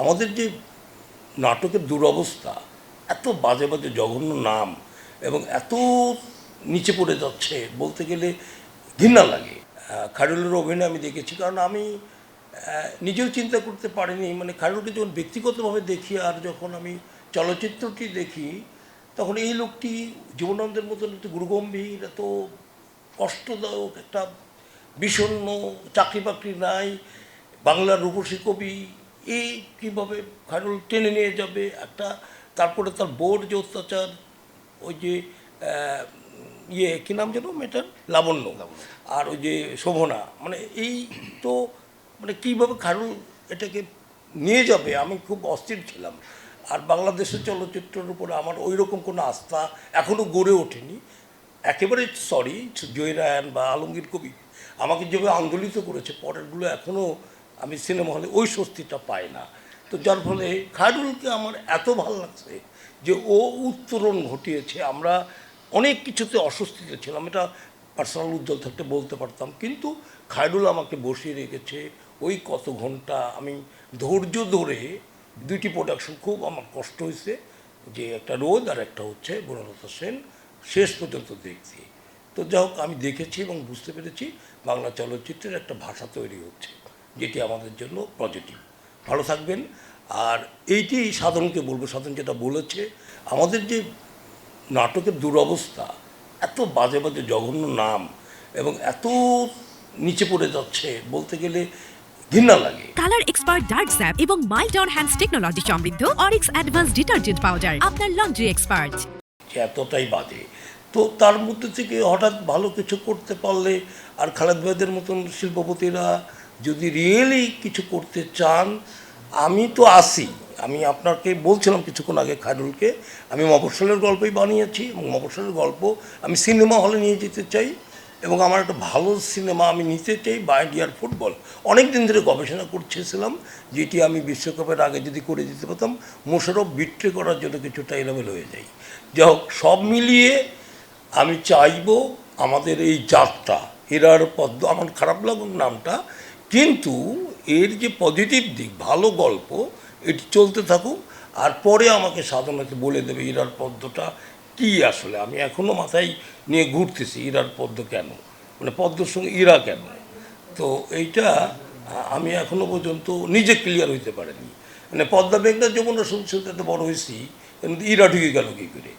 আমাদের যে নাটকের দুরবস্থা, এত বাজে বাজে জঘন্য নাম এবং এত নিচে পড়ে যাচ্ছে, বলতে গেলে ঘৃণা লাগে। খায়রুলের অভিনয় আমি দেখেছি, কারণ আমি নিজেও চিন্তা করতে পারিনি, মানে খায়রুলকে যখন ব্যক্তিগতভাবে দেখি আর যখন আমি চলচ্চিত্রটি দেখি, তখন এই লোকটি জীবনানন্দের মতন এত গুরুগম্ভীর, এত কষ্টদায়ক, একটা বিষণ্ণ, চাকরি বাকরি নাই, বাংলার রূপসী কবি, এই কীভাবে খায়রুল টেনে নিয়ে যাবে একটা। তারপরে তার বোর যে অত্যাচার, ওই যে কী নাম যেন মেয়েটার, লাবণ্য, আর ওই যে শোভনা, মানে এই তো, মানে কীভাবে খায়রুল এটাকে নিয়ে যাবে, আমি খুব অস্থির ছিলাম। আর বাংলাদেশের চলচ্চিত্রের উপরে আমার ওই রকম কোনো আস্থা এখনও গড়ে ওঠেনি। একেবারে সরি জয়রায়ন বা আলমগীর কবি আমাকে যেভাবে আন্দোলিত করেছে, পরেরগুলো এখনও আমি সিনেমা হলে ওই স্বস্তিটা পাই না। তো যার ফলে খায়রুলকে আমার এত ভালো লাগছে যে ও উত্তরণ ঘটিয়েছে। আমরা অনেক কিছুতে অস্বস্তিতে ছিলাম, এটা পার্সোনাল উজ্জ্বল থাকতে বলতে পারতাম, কিন্তু খায়রুল আমাকে বসিয়ে রেখেছে ওই কত ঘন্টা। আমি ধৈর্য ধরে দুইটি প্রোডাকশন খুব আমার কষ্ট হয়েছে, যে একটা রোদ আর একটা হচ্ছে বনলতা সেন, শেষ পর্যন্ত দেখছি। তো যাই হোক, আমি দেখেছি এবং বুঝতে পেরেছি বাংলা চলচ্চিত্রের একটা ভাষা তৈরি হচ্ছে, যেটি আমাদের জন্য পজিটিভ। ভালো থাকবেন। আর এইটি সাধনকে বলবো, সাধন যেটা বলেছে, আমাদের যে নাটকের দুরবস্থা, এত বাজে বাজে জঘন্য নাম এবং এত নিচে পড়ে যাচ্ছে, বলতে গেলে ঘৃণা লাগে। কালার এক্সপার্ট ডার্ক স্যাপ এবং মাইল্ড অন হ্যান্ডস টেকনোলজি সমৃদ্ধ অরিক্স অ্যাডভান্স ডিটারজেন্ট পাউডার, আপনার লন্ড্রি এক্সপার্ট। এতটাই বাজে, তো তার মধ্যে থেকে হঠাৎ ভালো কিছু করতে পারলে, আর খালেদ ভাইদের মতন শিল্পপতিরা যদি রিয়েলি কিছু করতে চান, আমি তো আসি। আমি আপনাকে বলছিলাম কিছুক্ষণ আগে, খায়রুলকে আমি মফস্বলের গল্পই বানিয়েছি, এবং মফস্বলের গল্প আমি সিনেমা হলে নিয়ে যেতে চাই, এবং আমার একটা ভালো সিনেমা আমি নিতে চাই, বাই ডিয়ার ফুটবল। অনেক দিন ধরে গবেষণা করছিলাম, যেটি আমি বিশ্বকাপের আগে যদি করে দিতে পারতাম, মোশাররফ বিট্রে করার জন্য কিছুটা এলোমেলো হয়ে যায়। যাই হোক, সব মিলিয়ে আমি চাইব আমাদের এই যাত্রা, হীরার পদ্ম, আমার খারাপ লাগুক নামটা, কিন্তু এর যে পজিটিভ দিক, ভালো গল্প, এটি চলতে থাকুক। আর পরে আমাকে সাধনাকে বলে দেবে হীরার পদ্মটা কী আসলে। আমি এখনও মাথায় নিয়ে ঘুরতেছি হীরার পদ্ম কেন, মানে পদ্মর সঙ্গে ইরা কেন। তো এইটা আমি এখনও পর্যন্ত নিজে ক্লিয়ার হইতে পারিনি। মানে পদ্মা মেঘনা যমুনা শুনতে শুনতে এত বড় হয়েছি, কিন্তু ইরা ঢুকে গেল কী করে।